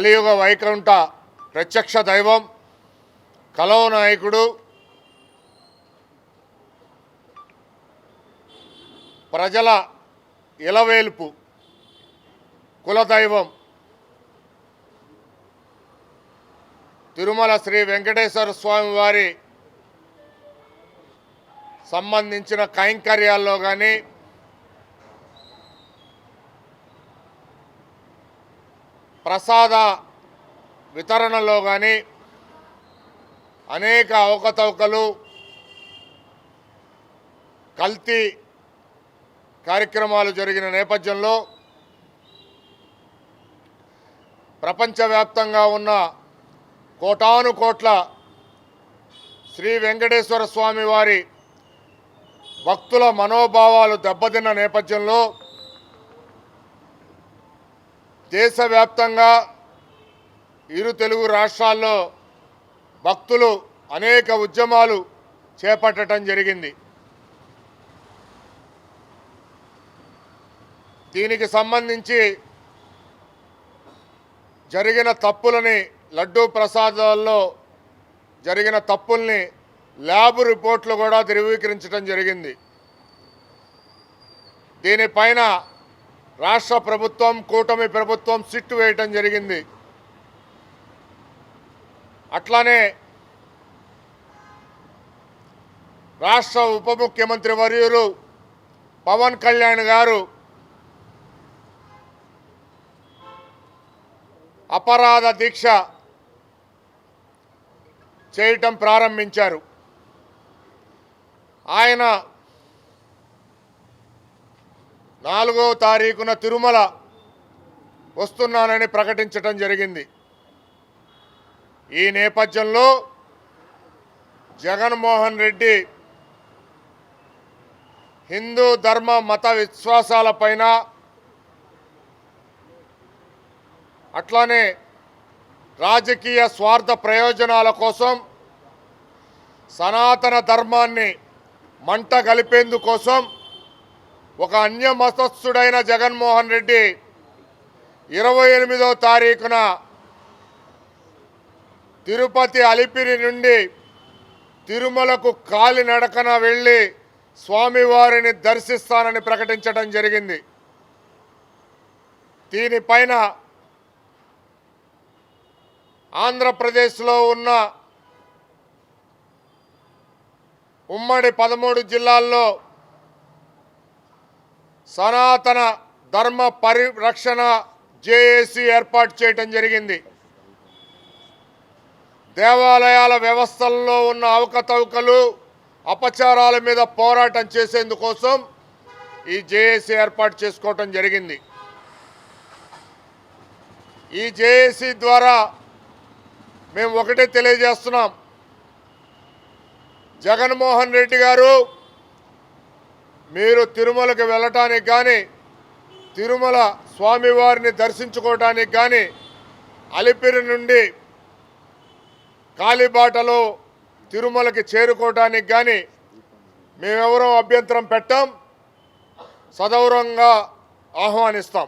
కలియుగ వైకుంఠ ప్రత్యక్ష దైవం, కలవ నాయకుడు, ప్రజల ఇలవేల్పు, కులదైవం తిరుమల శ్రీ వెంకటేశ్వర స్వామి వారి సంబంధించిన కైంకర్యాల్లో కానీ ప్రసాద వితరణలో కానీ అనేక అవకతవకలు, కల్తీ కార్యక్రమాలు జరిగిన నేపథ్యంలో ప్రపంచవ్యాప్తంగా ఉన్న కోటాను కోట్ల శ్రీ వెంకటేశ్వర స్వామి వారి భక్తుల మనోభావాలు దెబ్బతిన్న నేపథ్యంలో దేశవ్యాప్తంగా ఇరు తెలుగు రాష్ట్రాల్లో భక్తులు అనేక ఉద్యమాలు చేపట్టడం జరిగింది. దీనికి సంబంధించి జరిగిన తప్పులని, లడ్డూ ప్రసాదాల్లో జరిగిన తప్పుల్ని ల్యాబ్ రిపోర్ట్లు కూడా ధృవీకరించడం జరిగింది. దీనిపైన రాష్ట్ర ప్రభుత్వం, కూటమి ప్రభుత్వం సిట్టు వేయటం జరిగింది. అట్లానే రాష్ట్ర ఉప ముఖ్యమంత్రి వర్యులు పవన్ కళ్యాణ్ గారు అపరాధ దీక్ష చేయటం ప్రారంభించారు. ఆయన 4వ తారీఖున తిరుమల వస్తున్నానని ప్రకటించటం జరిగింది. ఈ నేపథ్యంలో జగన్మోహన్ రెడ్డి హిందూ ధర్మ మత విశ్వాసాలపైన, అట్లానే రాజకీయ స్వార్థ ప్రయోజనాల కోసం సనాతన ధర్మాన్ని మంట కలిపేందుకోసం ఒక అన్య మతస్థుడైన జగన్మోహన్ రెడ్డి 28వ తారీఖున తిరుపతి అలిపిరి నుండి తిరుమలకు కాలినడకన వెళ్ళి స్వామివారిని దర్శిస్తానని ప్రకటించడం జరిగింది. దీనిపైన ఆంధ్రప్రదేశ్లో ఉన్న ఉమ్మడి 13 జిల్లాల్లో సనాతన ధర్మ పరిరక్షణ జేఏసీ ఏర్పాటు చేయటం జరిగింది. దేవాలయాల వ్యవస్థల్లో ఉన్న అవకతవకలు, అపచారాల మీద పోరాటం చేసేందుకోసం ఈ జేఏసీ ఏర్పాటు చేసుకోవటం జరిగింది. ఈ జేఏసీ ద్వారా మేము ఒకటే తెలియజేస్తున్నాం, జగన్మోహన్ రెడ్డి గారు మీరు తిరుమలకు వెళ్ళటానికి కానీ, తిరుమల స్వామివారిని దర్శించుకోవడానికి కానీ, అలిపిరి నుండి కాలిబాటలో తిరుమలకి చేరుకోవడానికి కానీ మేమెవరూ అభ్యంతరం పెట్టాం, సగౌరవంగా ఆహ్వానిస్తాం.